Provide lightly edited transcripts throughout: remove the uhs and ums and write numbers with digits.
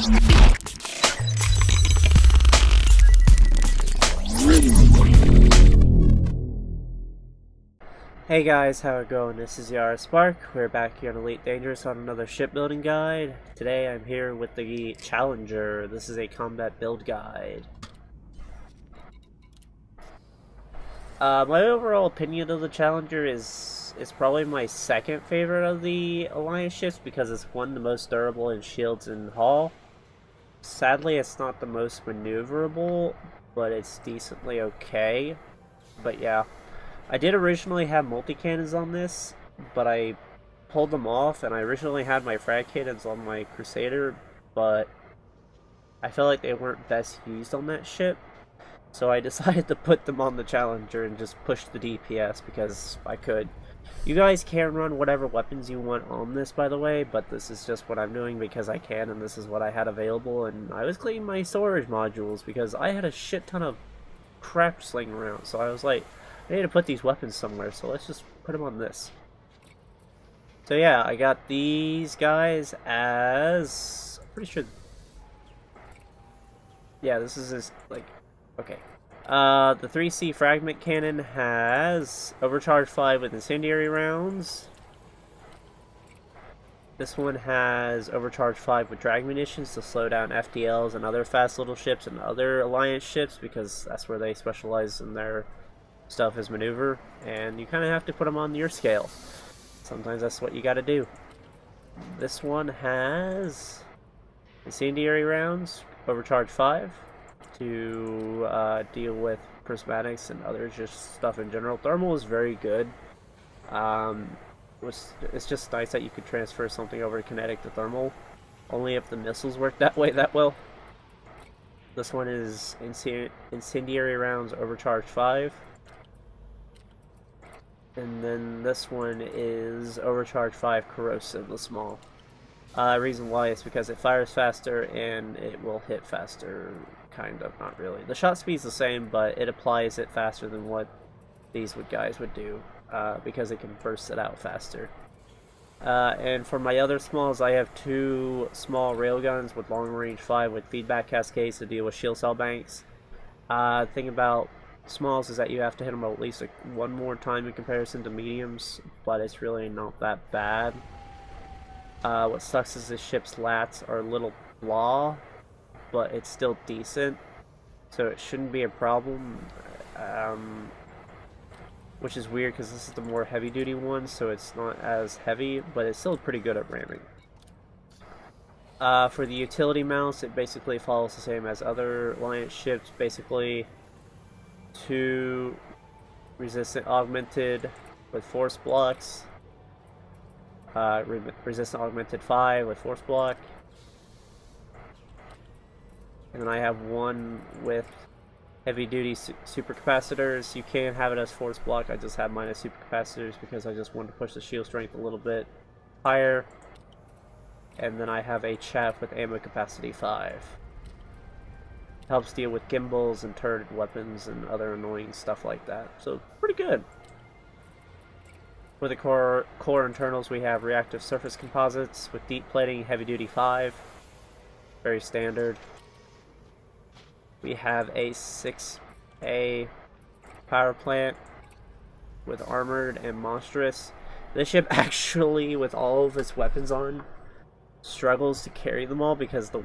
Hey guys, how it going? This is Yara Spark. We're back here on Elite Dangerous on another shipbuilding guide. Today I'm here with the Challenger. This is a combat build guide. My overall opinion of the Challenger is probably my second favorite of the Alliance ships because it's one the most durable in shields and hull. Sadly, it's not the most maneuverable, but it's decently okay. But yeah. I did originally have multi-cannons on this, but I pulled them off, and I originally had my frag cannons on my Crusader, but I felt like they weren't best used on that ship, so I decided to put them on the Challenger and just push the DPS because I could. You guys can run whatever weapons you want on this, by the way, but this is just what I'm doing because I can, and this is what I had available, and I was cleaning my storage modules because I had a shit ton of crap slinging around, so I was like, I need to put these weapons somewhere, so let's just put them on this. So yeah, I got these guys as... I'm pretty sure... Yeah, this is his, like... Okay. The 3C Fragment Cannon has Overcharge 5 with Incendiary rounds. This one has Overcharge 5 with Drag Munitions to slow down FDLs and other fast little ships and other Alliance ships, because that's where they specialize in their stuff is maneuver, and you kind of have to put them on your scale. Sometimes that's what you got to do. This one has Incendiary rounds, Overcharge 5, to deal with prismatics and other just stuff in general. Thermal is very good. It's just nice that you could transfer something over kinetic to thermal, only if the missiles work that well. This one is Incendiary rounds, Overcharge 5. And then this one is Overcharge 5 Corrosive, the small. Reason why is because it fires faster and it will hit faster, kind of, not really. The shot speed's the same, but it applies it faster than what these guys would do, because it can burst it out faster. And for my other smalls, I have two small railguns with long range 5 with feedback cascades to deal with shield cell banks. Thing about smalls is that you have to hit them at least one more time in comparison to mediums, but it's really not that bad. What sucks is this ship's lats are a little blah, but it's still decent, so it shouldn't be a problem. Which is weird because this is the more heavy duty one, so it's not as heavy, but it's still pretty good at ramming. For the utility mounts, it basically follows the same as other Alliance ships. Basically, 2 resistant augmented with force blocks, resistant augmented 5 with force block, and then I have 1 with heavy duty supercapacitors. You can have it as force block, I just have mine as supercapacitors because I just wanted to push the shield strength a little bit higher. And then I have a chaff with ammo capacity 5. Helps deal with gimbals and turret weapons and other annoying stuff like that. So, pretty good. For the core internals, we have reactive surface composites with deep plating, heavy duty 5. Very standard. We have a 6A power plant with armored and monstrous. This ship actually, with all of its weapons on, struggles to carry them all because the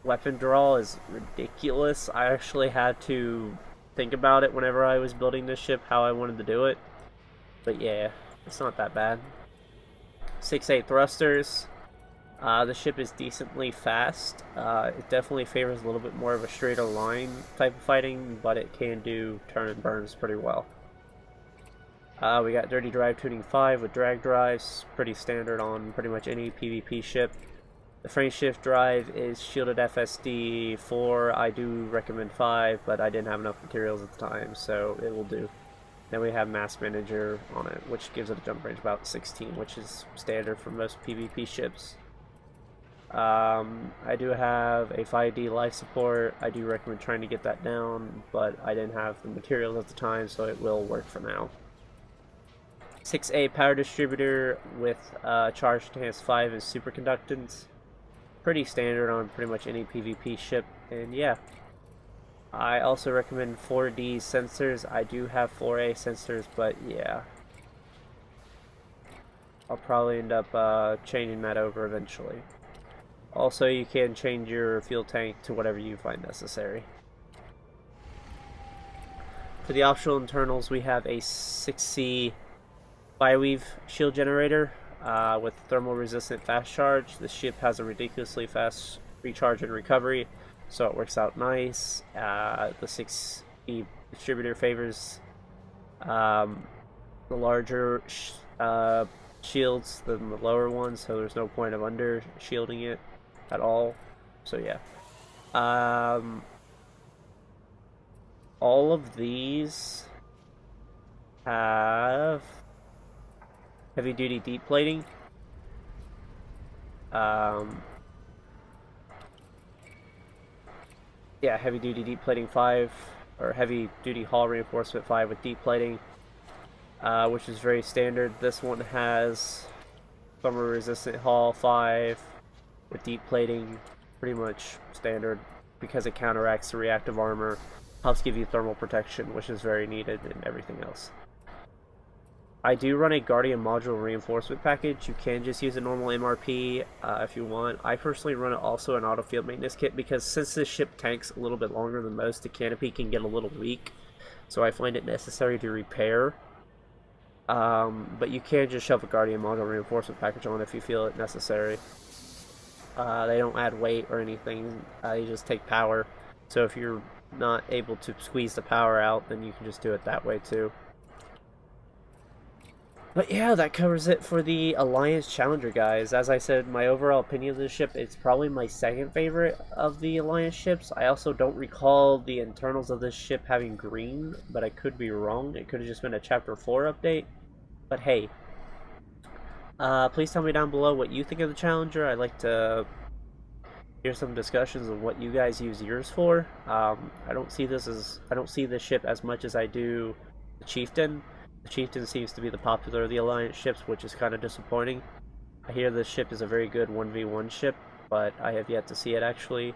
weapon draw is ridiculous. I actually had to think about it whenever I was building this ship, how I wanted to do it. But yeah, it's not that bad. 6A thrusters. The ship is decently fast. It definitely favors a little bit more of a straighter line type of fighting, but it can do turn and burns pretty well. We got Dirty Drive Tuning 5 with drag drives, pretty standard on pretty much any PvP ship. The frame shift drive is shielded FSD 4. I do recommend 5, but I didn't have enough materials at the time, so it will do. Then we have Mass Manager on it, which gives it a jump range about 16, which is standard for most PvP ships. I do have a 5D life support. I do recommend trying to get that down, but I didn't have the materials at the time, so it will work for now. 6A power distributor with charge enhanced 5 and superconductance. pretty standard on pretty much any PvP ship, and yeah. I also recommend 4D sensors. I do have 4A sensors, but yeah. I'll probably end up changing that over eventually. Also, you can change your fuel tank to whatever you find necessary. For the optional internals, we have a 6C Bioweave shield generator with thermal resistant fast charge. The ship has a ridiculously fast recharge and recovery, so it works out nice. The 6E distributor favors the larger shields than the lower ones, so there's no point of under shielding it at all. So yeah. All of these have heavy duty deep plating. Yeah, heavy duty deep plating 5, or heavy duty hull reinforcement 5 with deep plating, which is very standard. This one has thermal resistant hull 5 with deep plating, pretty much standard, because it counteracts the reactive armor, helps give you thermal protection, which is very needed, and everything else. I do run a Guardian module reinforcement package. You can just use a normal MRP if you want. I personally run it also an auto field maintenance kit, because since this ship tanks a little bit longer than most, the canopy can get a little weak, so I find it necessary to repair. But you can just shove a Guardian module reinforcement package on if you feel it necessary. They don't add weight or anything, they just take power. So if you're not able to squeeze the power out, then you can just do it that way too. But yeah, that covers it for the Alliance Challenger, guys. As I said, my overall opinion of this ship, it's probably my second favorite of the Alliance ships. I also don't recall the internals of this ship having green, but I could be wrong. It could have just been a Chapter 4 update. But hey, please tell me down below what you think of the Challenger. I'd like to hear some discussions of what you guys use yours for. I don't see this ship as much as I do the Chieftain. The Chieftain seems to be the popular of the Alliance ships, which is kind of disappointing. I hear this ship is a very good 1v1 ship, but I have yet to see it actually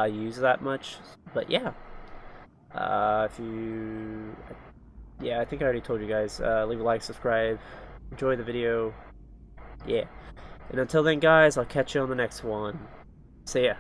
use that much. But yeah, I think I already told you guys. Leave a like, subscribe, enjoy the video. Yeah, and until then, guys, I'll catch you on the next one. See ya.